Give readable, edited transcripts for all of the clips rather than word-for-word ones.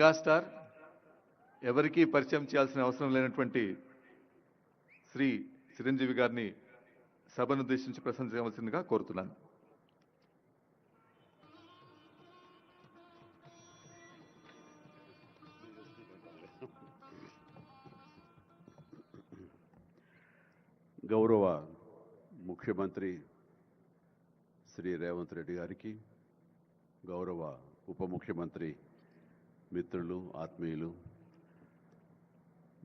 Megastar ఎవరికీ పరిచయం చేయాల్సిన అవసరం లేనటువంటి శ్రీ చిరంజీవి గారిని సభను ఉద్దేశించి ప్రశంసించవలసిందిగా కోరుతున్నాను. గౌరవ ముఖ్యమంత్రి శ్రీ రేవంత్ రెడ్డి గారికి, గౌరవ ఉప ముఖ్యమంత్రి మిత్రులు ఆత్మీయులు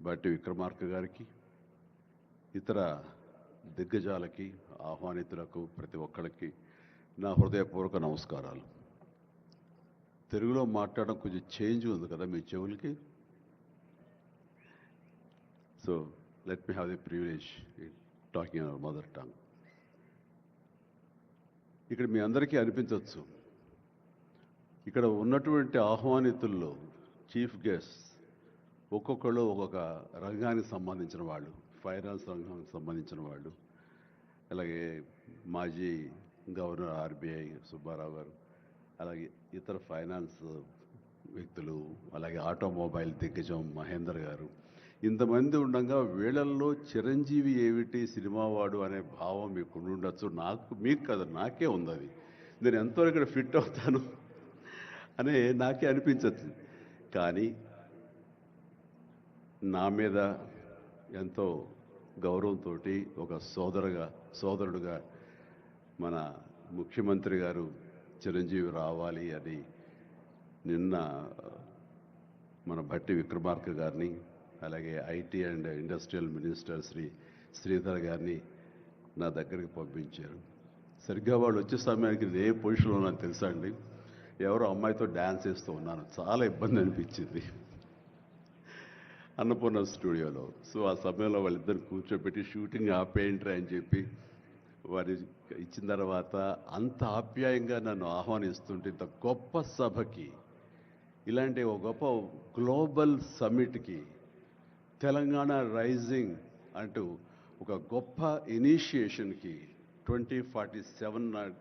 బట్టి విక్రమార్క గారికి, ఇతర దిగ్గజాలకి, ఆహ్వానితులకు ప్రతి ఒక్కరికి నా హృదయపూర్వక నమస్కారాలు. తెలుగులో మాట్లాడడం కొంచెం చేంజ్ ఉంది కదా మీ చెవులకి. So let me have the privilege talking our mother tongue. ఇక్కడ మీ అందరికీ అనిపించవచ్చు, ఇక్కడ ఉన్నటువంటి ఆహ్వానితుల్లో చీఫ్ గెస్ట్ ఒక్కొక్కళ్ళు ఒక్కొక్క రంగానికి సంబంధించిన వాళ్ళు, ఫైనాన్స్ రంగానికి సంబంధించిన వాళ్ళు, అలాగే మాజీ గవర్నర్ ఆర్బీఐ సుబ్బారావు గారు, అలాగే ఇతర ఫైనాన్స్ వ్యక్తులు, అలాగే ఆటోమొబైల్ దిగ్గజం మహేందర్ గారు, ఇంతమంది ఉండగా వీళ్ళల్లో చిరంజీవి ఏమిటి సినిమావాడు అనే భావం మీకు ఉండొచ్చు. మీకు కదా, నాకే ఉంది అది. నేను ఎంతో ఇక్కడ ఫిట్ అవుతాను అని నాకే అనిపించచ్చు. కానీ నా మీద ఎంతో గౌరవంతో ఒక సోదరుడుగా మన ముఖ్యమంత్రి గారు చిరంజీవి రావాలి అని నిన్న మన భట్టి విక్రమార్క గారిని, అలాగే IT and industrial minister Sridhar గారిని నా దగ్గరికి పంపించారు. సరిగ్గా వాళ్ళు వచ్చే సమయానికి నేను ఏ పొజిషన్లో నాకు తెలుసా అండి, ఎవరో అమ్మాయితో డ్యాన్స్ వేస్తూ ఉన్నాను. చాలా ఇబ్బంది అనిపించింది అన్నపూర్ణ స్టూడియోలో. సో ఆ సమయంలో వాళ్ళిద్దరు కూర్చోబెట్టి షూటింగ్ ఆపేయండి అని చెప్పి వారి ఇచ్చిన తర్వాత అంత ఆప్యాయంగా నన్ను ఆహ్వానిస్తుంటే, ఇంత గొప్ప సభకి, ఇలాంటి ఒక గొప్ప గ్లోబల్ సమ్మిట్కి, తెలంగాణ రైజింగ్ అంటూ ఒక గొప్ప ఇనిషియేషన్కి 2047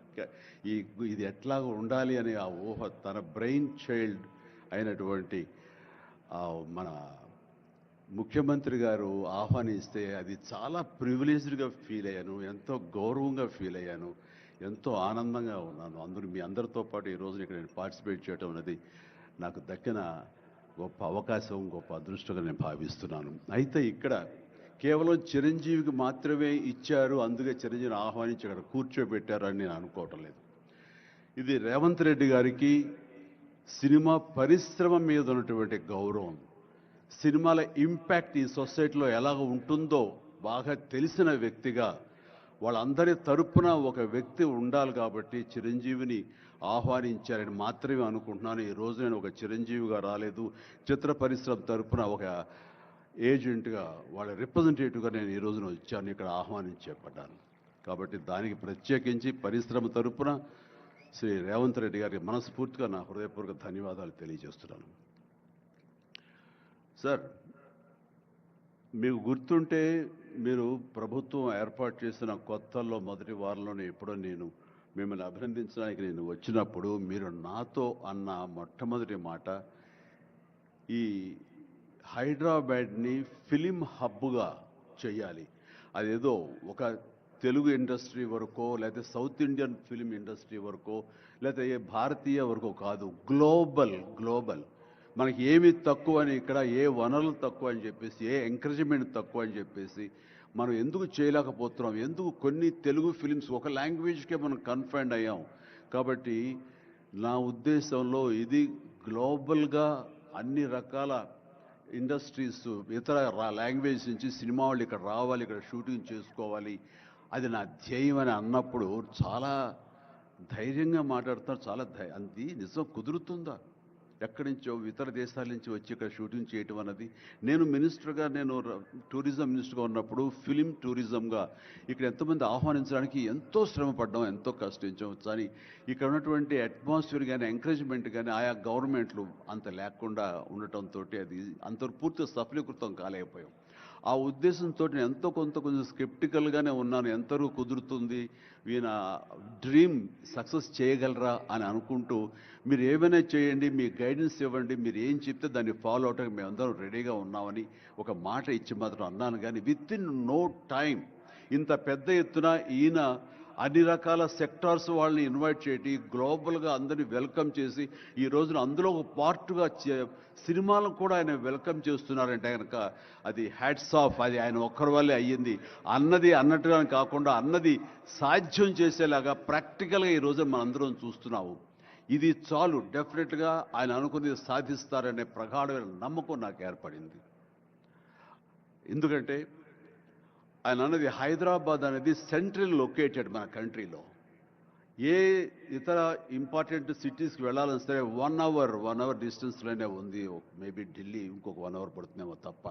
ఇది ఎట్లా ఉండాలి అనే ఆ ఊహ తన బ్రెయిన్ చైల్డ్ అయినటువంటి మన ముఖ్యమంత్రి గారు ఆహ్వానిస్తే అది చాలా ప్రివిలేజ్డ్గా ఫీల్ అయ్యాను, ఎంతో గౌరవంగా ఫీల్ అయ్యాను, ఎంతో ఆనందంగా ఉన్నాను. అందరూ మీ అందరితో పాటు ఈరోజు ఇక్కడ నేను పార్టిసిపేట్ చేయడం అనేది నాకు దక్కిన గొప్ప అవకాశం, గొప్ప అదృష్టంగా నేను భావిస్తున్నాను. అయితే ఇక్కడ కేవలం చిరంజీవికి మాత్రమే ఇచ్చారు, అందుకే చిరంజీవిని ఆహ్వానించి అక్కడ కూర్చోబెట్టారు అని నేను అనుకోవటం లేదు. ఇది రేవంత్ రెడ్డి గారికి సినిమా పరిశ్రమ మీద ఉన్నటువంటి గౌరవం, సినిమాల ఇంపాక్ట్ ఈ సొసైటీలో ఎలాగ ఉంటుందో బాగా తెలిసిన వ్యక్తిగా వాళ్ళందరి తరపున ఒక వ్యక్తి ఉండాలి కాబట్టి చిరంజీవిని ఆహ్వానించారని మాత్రమే అనుకుంటున్నాను. ఈరోజు నేను ఒక చిరంజీవిగా రాలేదు, చిత్ర పరిశ్రమ తరపున ఒక ఏజెంట్గా, వాళ్ళ రిప్రజెంటేటివ్గా నేను ఈ రోజున వచ్చాను, ఇక్కడ ఆహ్వానించబడ్డాను. కాబట్టి దానికి ప్రత్యేకించి పరిశ్రమ తరపున శ్రీ రేవంత్ రెడ్డి గారికి మనస్ఫూర్తిగా నా హృదయపూర్వక ధన్యవాదాలు తెలియజేస్తున్నాను. సార్, మీకు గుర్తుంటే మీరు ప్రభుత్వం ఏర్పాటు చేసిన కొత్తల్లో మొదటి వారంలోనే ఎప్పుడో నేను మిమ్మల్ని అభినందించడానికి నేను వచ్చినప్పుడు మీరు నాతో అన్న మొట్టమొదటి మాట, ఈ హైదరాబాద్ని ఫిలిం హబ్గా చేయాలి. అదేదో ఒక తెలుగు ఇండస్ట్రీ వరకో, లేకపోతే సౌత్ ఇండియన్ ఫిలిం ఇండస్ట్రీ వరకో, లేకపోతే ఏ భారతీయ వరకో కాదు, గ్లోబల్ మనకి ఏమి తక్కువ అని, ఇక్కడ ఏ వనరులు తక్కువ అని చెప్పేసి, ఏ ఎంకరేజ్మెంట్ తక్కువ అని చెప్పేసి మనం ఎందుకు చేయలేకపోతున్నాం, ఎందుకు కొన్ని తెలుగు ఫిలిమ్స్ ఒక లాంగ్వేజ్కే మనం కన్ఫైన్డ్ అయ్యాం. కాబట్టి నా ఉద్దేశంలో ఇది గ్లోబల్గా అన్ని రకాల ఇండస్ట్రీస్, ఇతర లాంగ్వేజ్ నుంచి సినిమా వాళ్ళు ఇక్కడ రావాలి, ఇక్కడ షూటింగ్ చేసుకోవాలి, అది నా ధ్యేయం అని అన్నప్పుడు చాలా ధైర్యంగా మాట్లాడుతున్నారు. చాలా అది నిజం కుదురుతుందా? ఎక్కడి నుంచో ఇతర దేశాల నుంచి వచ్చి ఇక్కడ షూటింగ్ చేయటం అన్నది, నేను మినిస్టర్గా, నేను టూరిజం మినిస్టర్గా ఉన్నప్పుడు ఫిలిం టూరిజంగా ఇక్కడ ఎంతమంది ఆహ్వానించడానికి ఎంతో శ్రమ పడ్డాం, ఎంతో కష్టించాం. కానీ ఇక్కడ ఉన్నటువంటి అట్మాస్ఫియర్ కానీ ఎంకరేజ్మెంట్ కానీ ఆయా గవర్నమెంట్లు అంత లేకుండా ఉండటంతో అది అంత పూర్తిగా సఫలీకృతం కాలేకపోయాం. ఆ ఉద్దేశంతో నేను ఎంతో కొంచెం స్కెప్టికల్గానే ఉన్నాను. ఎంతవరకు కుదురుతుంది, ఈయన డ్రీమ్ సక్సెస్ చేయగలరా అని అనుకుంటూ, మీరు ఏమైనా చేయండి, మీ గైడెన్స్ ఇవ్వండి, మీరు ఏం చెప్తే దాన్ని ఫాలో అవడానికి మేమందరం రెడీగా ఉన్నామని ఒక మాట ఇచ్చి మాత్రం అన్నాను. కానీ విత్ ఇన్ నో టైం ఇంత పెద్ద ఎత్తున ఈయన అన్ని రకాల సెక్టార్స్ వాళ్ళని ఇన్వైట్ చేసి గ్లోబల్గా అందరినీ వెల్కమ్ చేసి ఈ రోజున అందులో ఒక పార్ట్గా సినిమాలను కూడా ఆయన వెల్కమ్ చేస్తున్నారంటే కనుక అది హ్యాట్స్ ఆఫ్. అది ఆయన ఒక్కరి వల్లే అయ్యింది. అన్నది అన్నట్టుగా కాకుండా అన్నది సాధ్యం చేసేలాగా ప్రాక్టికల్గా ఈ రోజున మనందరం చూస్తున్నాము. ఇది చాలు, డెఫినెట్గా ఆయన అనుకున్నది సాధిస్తారనే ప్రగాఢమైన నమ్మకం నాకు ఏర్పడింది. ఎందుకంటే ఆయన అన్నది హైదరాబాద్ అనేది సెంట్రల్ లొకేటెడ్ మన కంట్రీలో. ఏ ఇతర ఇంపార్టెంట్ సిటీస్కి వెళ్ళాలని సరే 1 అవర్ డిస్టెన్స్లోనే ఉంది. మేబీ ఢిల్లీ ఇంకొక 1 అవర్ పడుతుందేమో తప్ప.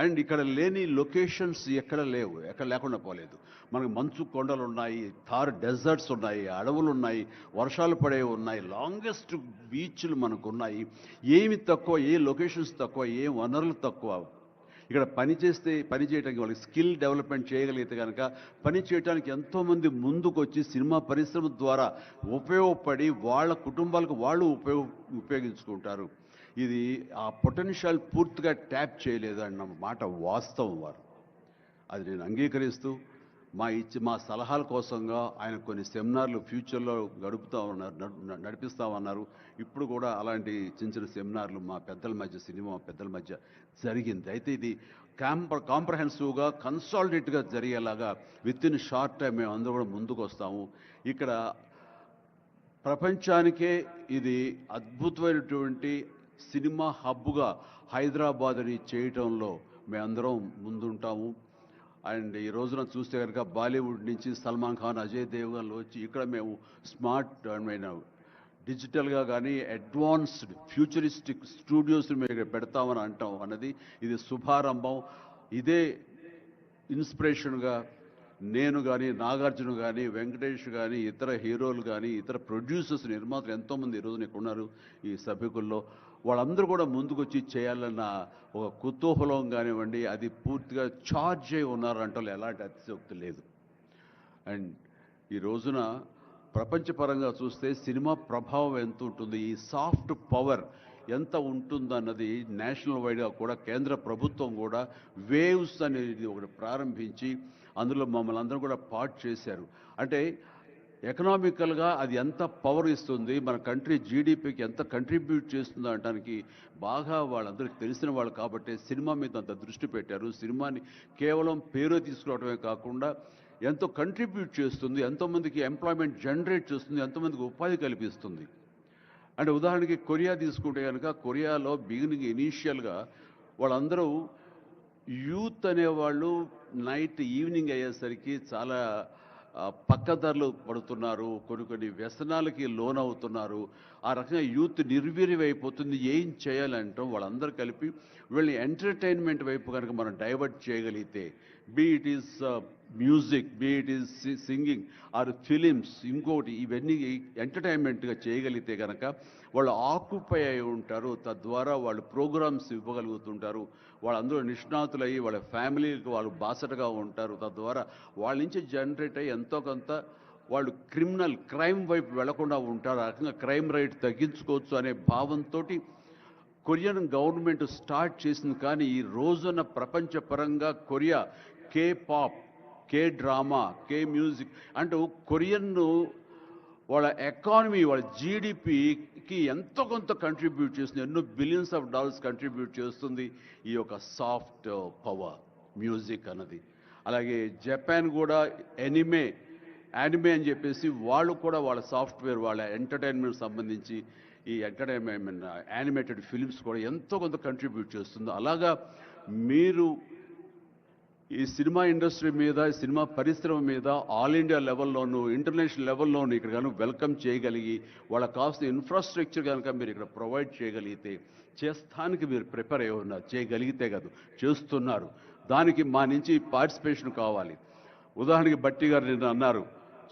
అండ్ ఇక్కడ లేని లొకేషన్స్ ఎక్కడ లేవు, ఎక్కడ లేకుండా పోలేదు. మనకు మంచు కొండలు ఉన్నాయి, థార్ డెజర్ట్స్ ఉన్నాయి, అడవులు ఉన్నాయి, వర్షాలు పడేవి ఉన్నాయి, లాంగెస్ట్ బీచ్లు మనకు ఉన్నాయి. ఏమి తక్కువ, ఏ లొకేషన్స్ తక్కువ, ఏ వనరులు తక్కువ. ఇక్కడ పని చేయడానికి వాళ్ళకి స్కిల్ డెవలప్మెంట్ చేయగలిగితే కనుక పని చేయడానికి ఎంతోమంది ముందుకు వచ్చి సినిమా పరిశ్రమ ద్వారా ఉపయోగపడి వాళ్ళ కుటుంబాలకు వాళ్ళు ఉపయోగించుకుంటారు. ఇది ఆ పొటెన్షియల్ పూర్తిగా ట్యాప్ చేయలేదు అన్న మాట వాస్తవం. వారు అది నేను అంగీకరిస్తూ మా సలహాల కోసంగా ఆయన కొన్ని సెమినార్లు ఫ్యూచర్లో నడిపిస్తామన్నారు. ఇప్పుడు కూడా అలాంటి చిన్న సెమినార్లు మా పెద్దల మధ్య, సినిమా పెద్దల మధ్య జరిగింది. అయితే ఇది కాంప్రహెన్సివ్గా కన్సాలిడేట్గా జరిగేలాగా విత్ ఇన్ షార్ట్ టైం మేము అందరూ కూడా ముందుకు వస్తాము. ఇక్కడ ప్రపంచానికే ఇది అద్భుతమైనటువంటి సినిమా హబ్గా హైదరాబాద్ని చేయటంలో మేమందరం ముందుంటాము. అండ్ ఈ రోజున చూస్తే కనుక బాలీవుడ్ నుంచి సల్మాన్ ఖాన్, అజయ్ దేవ్గన్ వచ్చి ఇక్కడ మేము స్మార్ట్ డిజిటల్గా కానీ అడ్వాన్స్డ్ ఫ్యూచరిస్టిక్ స్టూడియోస్ని మేము పెడతామని అంటాం అన్నది ఇది శుభారంభం. ఇదే ఇన్స్పిరేషన్గా నేను కానీ, నాగార్జున కానీ, వెంకటేష్ కానీ, ఇతర హీరోలు కానీ, ఇతర ప్రొడ్యూసర్స్, నిర్మాతలు ఎంతోమంది ఈ రోజున ఇక్కడ ఉన్నారు ఈ సభ్యుకుల్లో. వాళ్ళందరూ కూడా ముందుకు వచ్చి చేయాలన్న ఒక కుతూహలం కానివ్వండి, అది పూర్తిగా ఛార్జ్ అయి ఉన్నారంటే ఎలాంటి అతిశయోక్తి లేదు. అండ్ ఈ రోజున ప్రపంచపరంగా చూస్తే సినిమా ప్రభావం ఎంత ఉంటుంది, ఈ సాఫ్ట్ పవర్ ఎంత ఉంటుందన్నది నేషనల్ వైడ్గా కూడా కేంద్ర ప్రభుత్వం కూడా వేవ్స్ అనేది ఒకటి ప్రారంభించి అందులో మమ్మల్ని అందరూ కూడా పార్ట్ చేశారు. అంటే ఎకనామికల్గా అది ఎంత పవర్ ఇస్తుంది, మన కంట్రీ జీడిపికి ఎంత కంట్రిబ్యూట్ చేస్తుందో అనడానికి బాగా వాళ్ళందరికీ తెలిసిన వాళ్ళు కాబట్టి సినిమా మీద అంత దృష్టి పెట్టారు. సినిమాని కేవలం పేరు తీసుకురావడమే కాకుండా ఎంతో కంట్రిబ్యూట్ చేస్తుంది, ఎంతోమందికి ఎంప్లాయ్మెంట్ జనరేట్ చేస్తుంది, ఎంతోమందికి ఉపాధి కల్పిస్తుంది. అంటే ఉదాహరణకి కొరియా తీసుకుంటే కనుక కొరియాలో బిగినింగ్ ఇనీషియల్గా వాళ్ళందరూ యూత్ అనేవాళ్ళు నైట్ ఈవినింగ్ అయ్యేసరికి చాలా పక్కదారులు పడుతున్నారు, కొన్ని వ్యసనాలకి లోనవుతున్నారు. ఆ రకంగా యూత్ నిర్వీర్యమైపోతుంది. ఏం చేయాలంటాం వాళ్ళందరూ కలిపి వీళ్ళని ఎంటర్టైన్మెంట్ వైపు కనుక మనం డైవర్ట్ చేయగలిగితే, be it is music, be it is singing or films, ఇంకోటి ఇవన్నీ ఎంటర్టైన్మెంట్గా చేయగలిగితే కనుక వాళ్ళు ఆక్యుపై అయి ఉంటారు. తద్వారా వాళ్ళు ప్రోగ్రామ్స్ ఇవ్వగలుగుతుంటారు. వాళ్ళందరూ నిష్ణాతులయ్యి వాళ్ళ ఫ్యామిలీకి వాళ్ళు బాసటగా ఉంటారు. తద్వారా వాళ్ళ నుంచి జనరేట్ అయ్యి ఎంతో కొంత వాళ్ళు క్రైమ్ వైపు వెళ్లకుండా ఉంటారు. ఆ రకంగా క్రైమ్ రేట్ తగ్గించుకోవచ్చు అనే భావంతో కొరియన్ గవర్నమెంట్ స్టార్ట్ చేసింది. కానీ ఈ రోజున ప్రపంచపరంగా Korea K pop, K drama, K music అంటూ కొరియన్ వాళ్ళ ఎకానమీ, వాళ్ళ జీడిపికి ఎంతో కొంత కంట్రిబ్యూట్ చేస్తుంది. ఎన్నో బిలియన్స్ ఆఫ్ డాలర్స్ కంట్రిబ్యూట్ చేస్తుంది ఈ యొక్క సాఫ్ట్ పవర్ మ్యూజిక్ అన్నది. అలాగే జపాన్ కూడా యానిమే అని చెప్పేసి వాళ్ళు కూడా వాళ్ళ సాఫ్ట్వేర్, వాళ్ళ ఎంటర్టైన్మెంట్ సంబంధించి ఈ ఎంటర్టైన్మెంట్ యానిమేటెడ్ ఫిలిమ్స్ కూడా ఎంతో కొంత కంట్రిబ్యూట్ చేస్తుంది. అలాగా మీరు ఈ సినిమా ఇండస్ట్రీ మీద, సినిమా పరిశ్రమ మీద ఆల్ ఇండియా లెవెల్లోనూ ఇంటర్నేషనల్ లెవెల్లోనూ ఇక్కడ కనుక వెల్కమ్ చేయగలిగి వాళ్ళకి కావాల్సిన ఇన్ఫ్రాస్ట్రక్చర్ కనుక మీరు ఇక్కడ ప్రొవైడ్ చేయగలిగితే, చేస్తానికి మీరు ప్రిపేర్ అయి ఉన్నారు, చేయగలిగితే కాదు చేస్తున్నారు. దానికి మా నుంచి పార్టిసిపేషన్ కావాలి. ఉదాహరణకి బట్టి గారు నిన్న అన్నారు,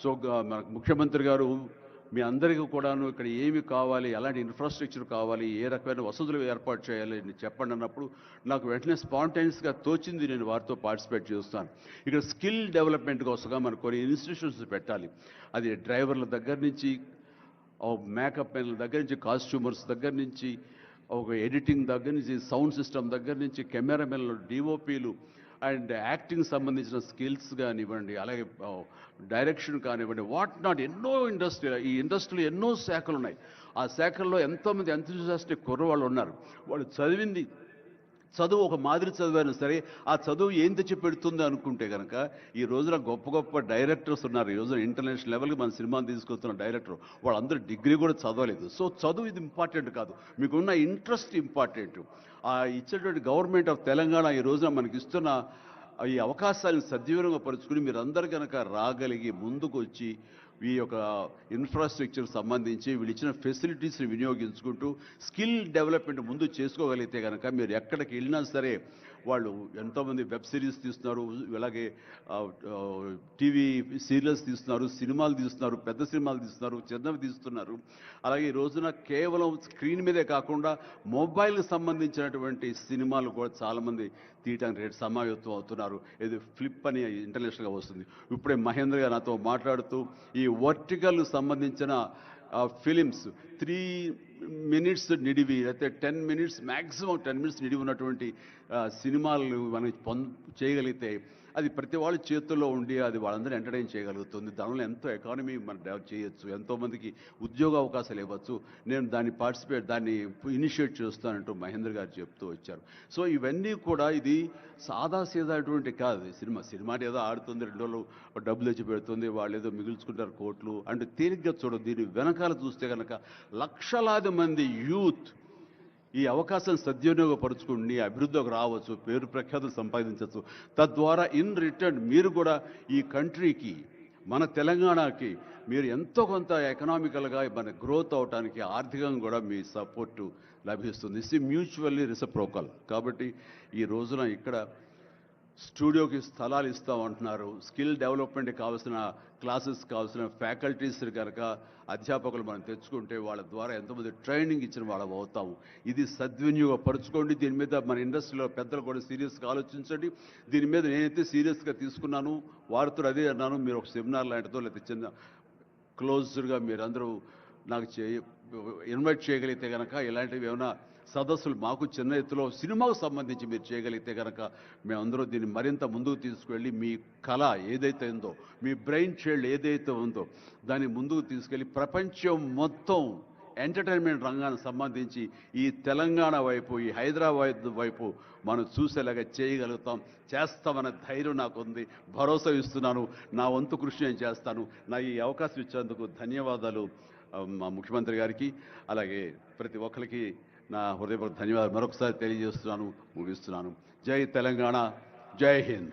సో మన ముఖ్యమంత్రి గారు మీ అందరికీ కూడాను ఇక్కడ ఏమి కావాలి, ఎలాంటి ఇన్ఫ్రాస్ట్రక్చర్ కావాలి, ఏ రకమైన వసతులు ఏర్పాటు చేయాలి అని చెప్పండి అన్నప్పుడు నాకు వెంటనే స్పాంటైనియస్గా తోచింది, నేను వారితో పార్టిసిపేట్ చేస్తాను. ఇక్కడ స్కిల్ డెవలప్మెంట్ కోసంగా మనం కొన్ని ఇన్స్టిట్యూషన్స్ పెట్టాలి. అది డ్రైవర్ల దగ్గర నుంచి, మేకప్ మెన్ల దగ్గర నుంచి, కాస్ట్యూమర్స్ దగ్గర నుంచి, ఒక ఎడిటింగ్ దగ్గర నుంచి, సౌండ్ సిస్టమ్ దగ్గర నుంచి, కెమెరామెన్లు, డిఓపీలు అండ్ యాక్టింగ్ సంబంధించిన స్కిల్స్ కానివ్వండి, అలాగే డైరెక్షన్ కానివ్వండి, వాట్ నాట్, ఎన్నో ఈ ఇండస్ట్రీలో ఎన్నో శాఖలు ఉన్నాయి. ఆ శాఖల్లో ఎంతోమంది ఎంతూజియాస్టిక్ కుర్రవాళ్ళు ఉన్నారు. వాళ్ళు చదువు ఒక మాదిరి చదివాను సరే, ఆ చదువు ఏం తెచ్చి పెడుతుంది అనుకుంటే కనుక ఈ రోజున గొప్ప గొప్ప డైరెక్టర్స్ ఉన్నారు. ఈ రోజున ఇంటర్నేషనల్ లెవెల్కి మన సినిమాని తీసుకొస్తున్న డైరెక్టర్ వాళ్ళందరూ డిగ్రీ కూడా చదవలేదు. సో చదువు ఇది ఇంపార్టెంట్ కాదు, మీకున్న ఇంట్రెస్ట్ ఇంపార్టెంట్. ఆ ఇచ్చేటువంటి గవర్నమెంట్ ఆఫ్ తెలంగాణ ఈ రోజున మనకి ఇస్తున్న ఈ అవకాశాలను సద్వినియోగపరుచుకుని మీరందరూ కనుక రాగలిగి ముందుకు వచ్చి ఈ యొక్క ఇన్ఫ్రాస్ట్రక్చర్ సంబంధించి వీళ్ళు ఇచ్చిన ఫెసిలిటీస్ని వినియోగించుకుంటూ స్కిల్ డెవలప్మెంట్ ముందు చేసుకోగలిగితే కనుక మీరు ఎక్కడికి వెళ్ళినా సరే, వాళ్ళు ఎంతోమంది వెబ్ సిరీస్ తీస్తున్నారు, అలాగే టీవీ సీరియల్స్ తీస్తున్నారు, సినిమాలు తీస్తున్నారు, పెద్ద సినిమాలు తీస్తున్నారు, చిన్నవి తీస్తున్నారు. అలాగే ఈ రోజున కేవలం స్క్రీన్ మీదే కాకుండా మొబైల్కి సంబంధించినటువంటి సినిమాలు కూడా చాలామంది తీయటానికి సమాయత్తం అవుతున్నారు. ఇది ఫ్లిప్ అని ఇంటర్నేషనల్గా వస్తుంది. ఇప్పుడే మహేంద్ర గారు నాతో మాట్లాడుతూ ఈ వర్టికల్ సంబంధించిన ఫిలిమ్స్ 3 minutes నిడివి, అయితే 10 minutes మ్యాక్సిమం 10 minutes నిడివి ఉన్నటువంటి సినిమాలు మనం చేయగలిగితే అది ప్రతి వాళ్ళ చేతుల్లో ఉండి అది వాళ్ళందరూ ఎంటర్టైన్ చేయగలుగుతుంది. దానివల్ల ఎంతో ఎకానమీ మనం డెవలప్ చేయొచ్చు, ఎంతోమందికి ఉద్యోగ అవకాశాలు ఇవ్వచ్చు. నేను దాన్ని ఇనిషియేట్ చేస్తానంటూ మహేంద్ర గారు చెప్తూ వచ్చారు. సో ఇవన్నీ కూడా ఇది సాదాసీదాటువంటి కాదు. సినిమా ఏదో ఆడుతుంది, 2 రోజులు డబ్బులు తెచ్చి పెడుతుంది, వాళ్ళు ఏదో మిగుల్చుకుంటారు కోట్లు అంటే తేలిగ్గా చూడదు. దీని వెనకాల చూస్తే కనుక లక్షలాది మంది యూత్ ఈ అవకాశం సద్వినియోగపరుచుకుని అభివృద్ధిలోకి రావచ్చు, పేరు ప్రఖ్యాతులు సంపాదించవచ్చు. తద్వారా ఇన్ రిటర్న్ మీరు కూడా ఈ కంట్రీకి, మన తెలంగాణకి మీరు ఎంతో కొంత ఎకనామికల్గా మన గ్రోత్ అవడానికి ఆర్థికంగా కూడా మీ సపోర్టు లభిస్తుంది. ఇది మ్యూచువల్లీ రెసిప్రోకల్. కాబట్టి ఈ రోజున ఇక్కడ స్టూడియోకి స్థలాలు ఇస్తామంటున్నారు. స్కిల్ డెవలప్మెంట్కి కావాల్సిన క్లాసెస్ కావాల్సిన ఫ్యాకల్టీస్ కనుక అధ్యాపకులు మనం తెచ్చుకుంటే వాళ్ళ ద్వారా ఎంతోమంది ట్రైనింగ్ ఇచ్చిన వాళ్ళం అవుతాము. ఇది సద్వినియోగపరచుకోండి. దీని మీద మన ఇండస్ట్రీలో పెద్దలు కూడా సీరియస్గా ఆలోచించండి. దీని మీద నేనైతే సీరియస్గా తీసుకున్నాను, వారితో అదే అన్నాను. మీరు ఒక సెమినార్ లాంటిదో లేకపోతే చిన్న క్లోజ్డ్గా మీరందరూ నాకు ఇన్వైట్ చేయగలిగితే కనుక ఇలాంటివి ఏమైనా సదస్సులు మాకు చిన్న ఎత్తులో సినిమాకు సంబంధించి మీరు చేయగలిగితే కనుక మేమందరూ దీన్ని మరింత ముందుకు తీసుకువెళ్ళి మీ కళ ఏదైతే ఉందో, మీ బ్రెయిన్ చైల్డ్ ఏదైతే ఉందో దాన్ని ముందుకు తీసుకెళ్ళి ప్రపంచం మొత్తం ఎంటర్టైన్మెంట్ రంగానికి సంబంధించి ఈ తెలంగాణ వైపు, ఈ హైదరాబాద్ వైపు మనం చూసేలాగా చేయగలుగుతాం, చేస్తామన్న ధైర్యం నాకుంది, భరోసా ఇస్తున్నాను. నా వంతు కృషి నేను చేస్తాను. నా ఈ అవకాశం ఇచ్చేందుకు ధన్యవాదాలు మా ముఖ్యమంత్రి గారికి, అలాగే ప్రతి ఒక్కరికి నా హృదయపూర్వక ధన్యవాదాలు మరొకసారి తెలియజేస్తున్నాను, ముగిస్తున్నాను. జై తెలంగాణ, జై హింద్.